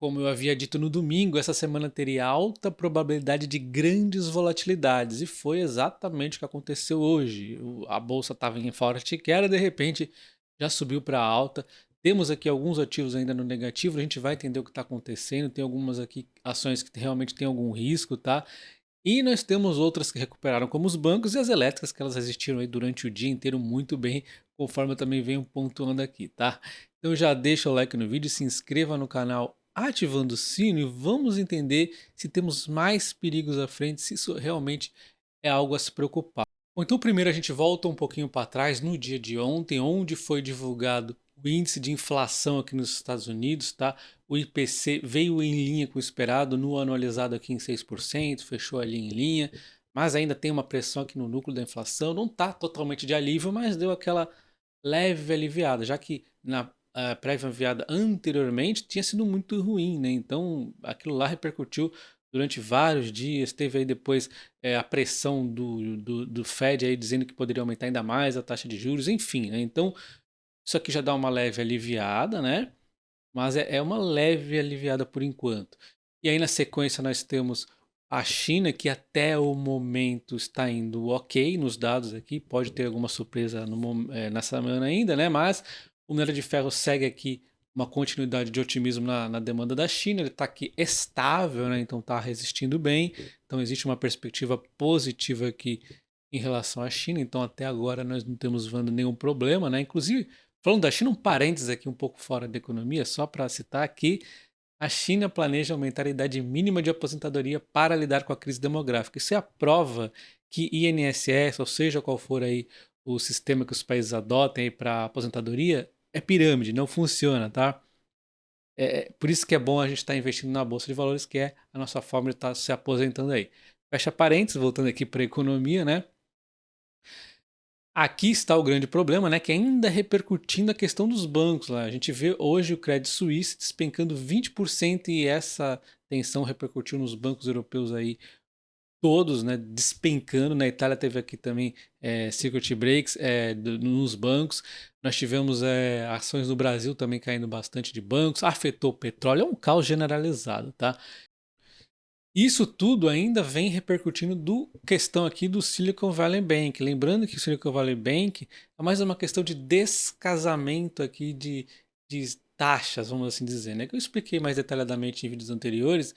Como eu havia dito no domingo, essa semana teria alta probabilidade de grandes volatilidades, e foi exatamente o que aconteceu hoje. A bolsa estava em forte queda, de repente já subiu para alta. Temos aqui alguns ativos ainda no negativo, a gente vai entender o que está acontecendo. Tem algumas aqui ações que realmente tem algum risco, tá? E nós temos outras que recuperaram, como os bancos e as elétricas, que elas resistiram aí durante o dia inteiro muito bem, conforme eu também venho pontuando aqui, tá? Então já deixa o like no vídeo, se inscreva no canal ativando o sino e vamos entender se temos mais perigos à frente, se isso realmente é algo a se preocupar. Bom, então primeiro a gente volta um pouquinho para trás no dia de ontem, onde foi divulgado o índice de inflação aqui nos Estados Unidos, tá? O IPC veio em linha com o esperado, no anualizado aqui em 6%, fechou ali em linha, mas ainda tem uma pressão aqui no núcleo da inflação, não está totalmente de alívio, mas deu aquela leve aliviada, já que na prévia enviada anteriormente tinha sido muito ruim, né? Então aquilo lá repercutiu durante vários dias. Teve aí depois a pressão do Fed aí dizendo que poderia aumentar ainda mais a taxa de juros, enfim, né? Então isso aqui já dá uma leve aliviada, né? Mas é uma leve aliviada por enquanto. E aí na sequência nós temos a China, que até o momento está indo ok nos dados aqui, pode ter alguma surpresa nessa semana ainda, né? Mas o minério de ferro segue aqui uma continuidade de otimismo na demanda da China, ele está aqui estável, né? Então está resistindo bem, então existe uma perspectiva positiva aqui em relação à China, então até agora nós não temos vendo nenhum problema, né? Inclusive, falando da China, um parênteses aqui um pouco fora da economia, só para citar aqui, a China planeja aumentar a idade mínima de aposentadoria para lidar com a crise demográfica. Isso é a prova que INSS, ou seja qual for aí o sistema que os países adotem para aposentadoria, é pirâmide, não funciona, tá? Por isso que é bom a gente estar investindo na Bolsa de Valores, que é a nossa forma de estar se aposentando aí. Fecha parênteses, voltando aqui para a economia, né? Aqui está o grande problema, né, que ainda repercutindo a questão dos bancos. Lá. A gente vê hoje o Credit Suisse despencando 20% e essa tensão repercutiu nos bancos europeus aí todos, né, despencando. Na Itália teve aqui também circuit breaks nos bancos. Nós tivemos ações no Brasil também caindo bastante de bancos. Afetou o petróleo, é um caos generalizado, tá? Isso tudo ainda vem repercutindo do questão aqui do Silicon Valley Bank. Lembrando que o Silicon Valley Bank é mais uma questão de descasamento aqui de taxas, vamos assim dizer, né? Que eu expliquei mais detalhadamente em vídeos anteriores.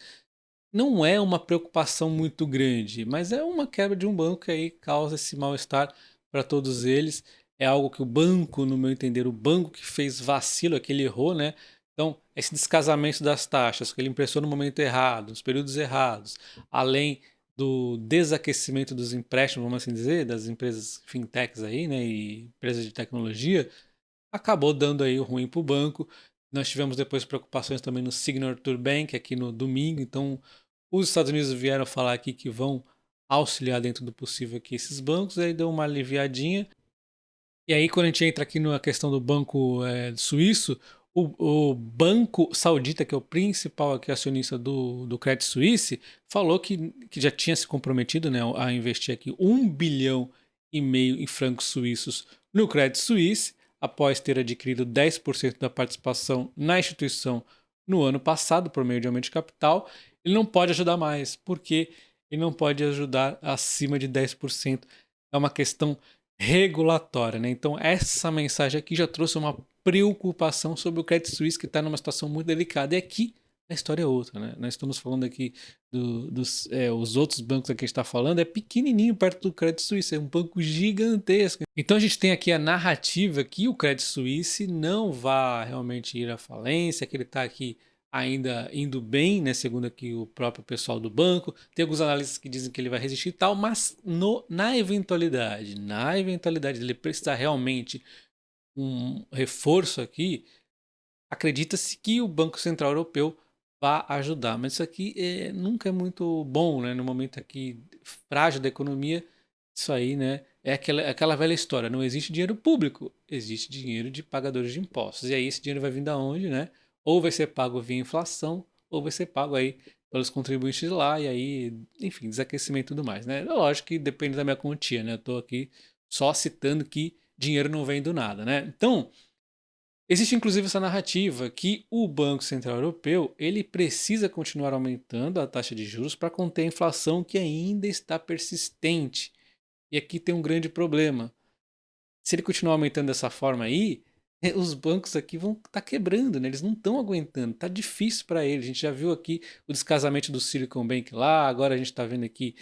Não é uma preocupação muito grande, mas é uma quebra de um banco que aí causa esse mal-estar para todos eles. É algo que o banco, no meu entender, o banco que fez vacilo, é que ele errou, né? Então, esse descasamento das taxas, que ele impressou no momento errado, nos períodos errados, além do desaquecimento dos empréstimos, vamos assim dizer, das empresas fintechs aí, né, e empresas de tecnologia, acabou dando aí o ruim para o banco. Nós tivemos depois preocupações também no Signature Bank aqui no domingo, então os Estados Unidos vieram falar aqui que vão auxiliar dentro do possível aqui esses bancos, aí deu uma aliviadinha. E aí quando a gente entra aqui na questão do banco suíço, o banco saudita, que é o principal aqui acionista do Credit Suisse, falou que já tinha se comprometido, né, a investir aqui 1,5 bilhão em francos suíços no Credit Suisse, após ter adquirido 10% da participação na instituição no ano passado por meio de aumento de capital. Ele não pode ajudar mais, porque ele não pode ajudar acima de 10%. É uma questão regulatória, né? Então essa mensagem aqui já trouxe uma preocupação sobre o Credit Suisse, que está numa situação muito delicada. E aqui a história é outra, né? Nós estamos falando aqui os outros bancos aqui que a gente está falando, é pequenininho perto do Credit Suisse, é um banco gigantesco. Então a gente tem aqui a narrativa que o Credit Suisse não vai realmente ir à falência, que ele está aqui ainda indo bem, né, segundo aqui o próprio pessoal do banco. Tem alguns analistas que dizem que ele vai resistir e tal, mas na eventualidade dele precisar realmente um reforço aqui, acredita-se que o Banco Central Europeu vai ajudar. Mas isso aqui nunca é muito bom, né? No momento aqui frágil da economia, isso aí, né? É aquela velha história, não existe dinheiro público, existe dinheiro de pagadores de impostos. E aí esse dinheiro vai vir da onde, né? Ou vai ser pago via inflação, ou vai ser pago aí pelos contribuintes lá, e aí, enfim, desaquecimento e tudo mais, né? Lógico que depende da minha quantia, né? Eu tô aqui só citando que dinheiro não vem do nada, né? Então, Existe inclusive essa narrativa que o Banco Central Europeu ele precisa continuar aumentando a taxa de juros para conter a inflação que ainda está persistente. E aqui tem um grande problema. Se ele continuar aumentando dessa forma aí, os bancos aqui vão estar quebrando, né? Eles não estão aguentando, tá difícil para eles. A gente já viu aqui o descasamento do Silicon Bank lá, agora a gente está vendo aqui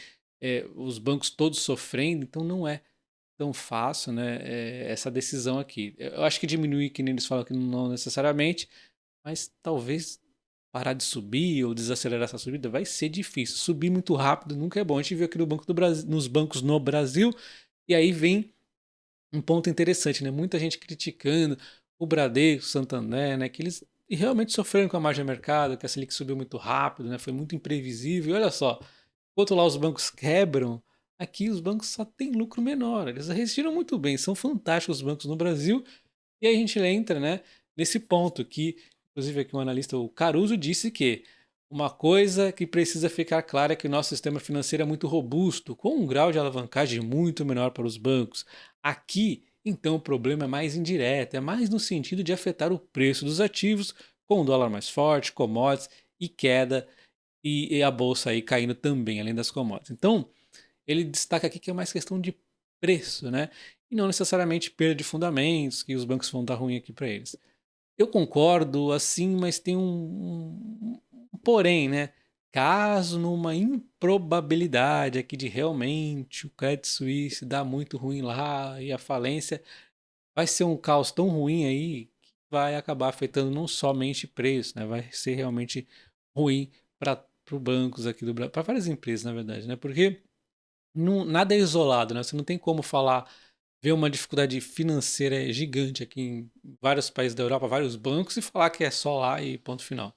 os bancos todos sofrendo, então não é tão fácil, né, essa decisão aqui. Eu acho que diminuir, que nem eles falam que não necessariamente, mas talvez parar de subir ou desacelerar essa subida vai ser difícil. Subir muito rápido nunca é bom. A gente viu aqui no Banco do Brasil, nos bancos no Brasil, e aí vem um ponto interessante, né? Muita gente criticando o Bradesco, o Santander, né? Que eles realmente sofreram com a margem de mercado, que a Selic subiu muito rápido, né? Foi muito imprevisível. E olha só, enquanto lá os bancos quebram, aqui os bancos só têm lucro menor. Eles resistiram muito bem, são fantásticos os bancos no Brasil. E aí a gente entra, né, nesse ponto que, inclusive aqui um analista, o Caruso, disse que uma coisa que precisa ficar clara é que o nosso sistema financeiro é muito robusto, com um grau de alavancagem muito menor para os bancos. Aqui, então, o problema é mais indireto, é mais no sentido de afetar o preço dos ativos, com o dólar mais forte, commodities e queda, e a bolsa aí caindo também, além das commodities. Então, ele destaca aqui que é mais questão de preço, né? E não necessariamente perda de fundamentos, que os bancos vão dar ruim aqui para eles. Eu concordo, assim, mas tem um porém, né? Caso numa improbabilidade aqui de realmente o Credit Suisse dar muito ruim lá e a falência, vai ser um caos tão ruim aí que vai acabar afetando não somente preço, né? Vai ser realmente ruim para os bancos aqui do Brasil, para várias empresas, na verdade, né? Porque nada é isolado, né? Você não tem como falar, ver uma dificuldade financeira gigante aqui em vários países da Europa, vários bancos, e falar que é só lá e ponto final.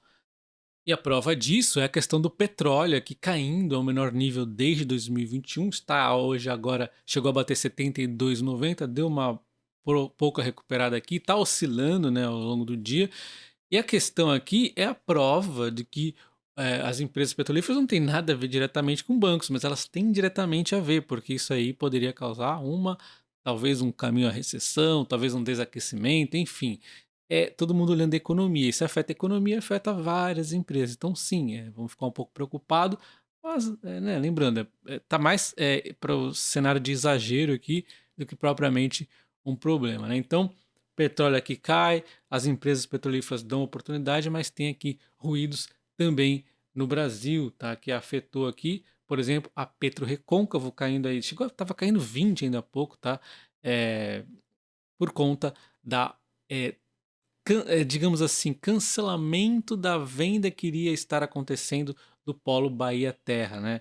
E a prova disso é a questão do petróleo aqui caindo ao menor nível desde 2021, está hoje agora, chegou a bater 72,90, deu uma pouca recuperada aqui, está oscilando, né, ao longo do dia. E a questão aqui é a prova de que as empresas petrolíferas não têm nada a ver diretamente com bancos, mas elas têm diretamente a ver, porque isso aí poderia causar talvez um caminho à recessão, talvez um desaquecimento, enfim. É todo mundo olhando a economia. Isso afeta a economia, afeta várias empresas. Então, sim, vamos ficar um pouco preocupados, mas, né, lembrando, tá mais para o cenário de exagero aqui do que propriamente um problema, né? Então, petróleo aqui cai, as empresas petrolíferas dão oportunidade, mas tem aqui ruídos também no Brasil, tá? Que afetou aqui, por exemplo, a PetroRecôncavo caindo aí, estava caindo 20 ainda há pouco, tá? É, por conta da, é, digamos assim, cancelamento da venda que iria estar acontecendo do Polo Bahia Terra, né?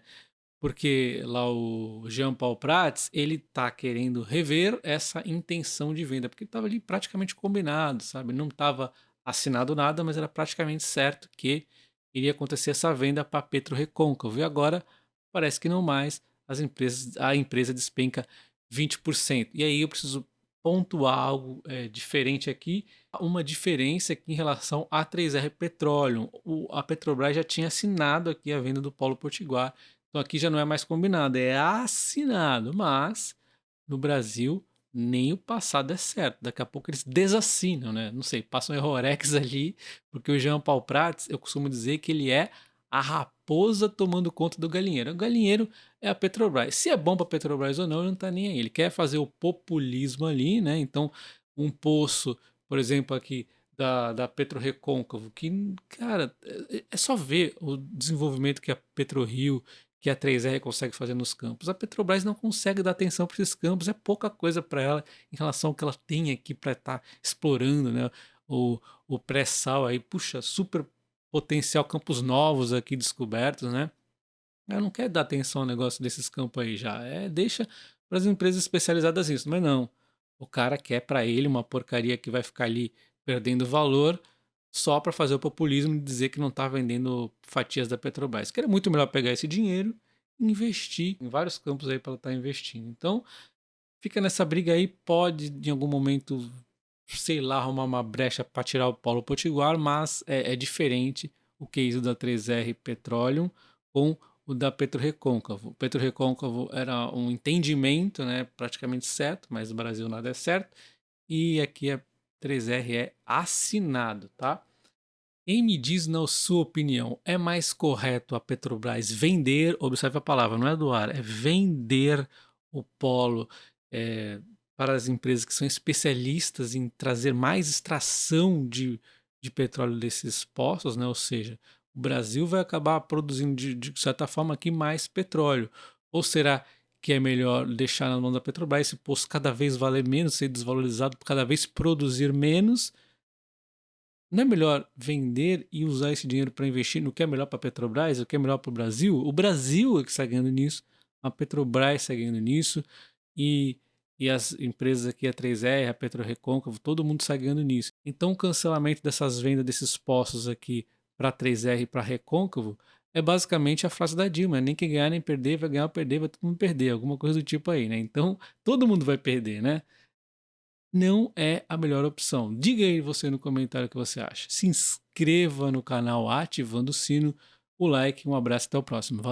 Porque lá o Jean Paul Prats, ele tá querendo rever essa intenção de venda, porque estava ali praticamente combinado, sabe? Não estava assinado nada, mas era praticamente certo que iria acontecer essa venda para Petro Recôncavo. E agora parece que não mais, a empresa despenca 20%. E aí eu preciso pontuar algo diferente aqui, uma diferença aqui em relação à 3R Petroleum. A Petrobras já tinha assinado aqui a venda do Polo Potiguar, então aqui já não é mais combinado, é assinado, mas no Brasil nem o passado é certo. Daqui a pouco eles desassinam, né? Não sei, passam um errorex ali, porque o Jean Paul Prats, eu costumo dizer que ele é a raposa tomando conta do galinheiro. O galinheiro é a Petrobras. Se é bom para a Petrobras ou não, ele não está nem aí. Ele quer fazer o populismo ali, né? Então, um poço, por exemplo, aqui da PetroRecôncavo, que, cara, é só ver o desenvolvimento que a PetroRio, que a 3R consegue fazer nos campos. A Petrobras não consegue dar atenção para esses campos, é pouca coisa para ela em relação ao que ela tem aqui para estar explorando, né? O pré-sal aí, puxa, super potencial, campos novos aqui descobertos, né? Ela não quer dar atenção ao negócio desses campos aí já, deixa para as empresas especializadas isso, mas não. O cara quer para ele uma porcaria que vai ficar ali perdendo valor só para fazer o populismo e dizer que não está vendendo fatias da Petrobras. Que era muito melhor pegar esse dinheiro e investir em vários campos aí para ela estar investindo. Então, fica nessa briga aí, pode em algum momento, sei lá, arrumar uma brecha para tirar o Paulo Potiguar, mas é diferente o case da 3R Petroleum com o da PetroRecôncavo. O PetroRecôncavo era um entendimento, né, praticamente certo, mas no Brasil nada é certo, e aqui é 3R é assinado, tá? Quem me diz, na sua opinião, é mais correto a Petrobras vender, observe a palavra, não é doar, é vender o polo para as empresas que são especialistas em trazer mais extração de petróleo desses poços, né? Ou seja, o Brasil vai acabar produzindo de certa forma aqui mais petróleo. Ou será que é melhor deixar na mão da Petrobras esse poço cada vez valer menos, ser desvalorizado, cada vez produzir menos? Não é melhor vender e usar esse dinheiro para investir no que é melhor para a Petrobras, o que é melhor para o Brasil? O Brasil é que está ganhando nisso, a Petrobras está ganhando nisso e, e as empresas aqui, a 3R, a PetroRecôncavo, todo mundo está ganhando nisso. Então o cancelamento dessas vendas desses postos aqui para a 3R e para a Recôncavo é basicamente a frase da Dilma, nem quem ganhar nem perder, vai ganhar ou perder, vai todo mundo perder, alguma coisa do tipo aí, né? Então todo mundo vai perder, né? Não é a melhor opção. Diga aí você no comentário o que você acha. Se inscreva no canal ativando o sino, o like, um abraço, até o próximo. Valeu!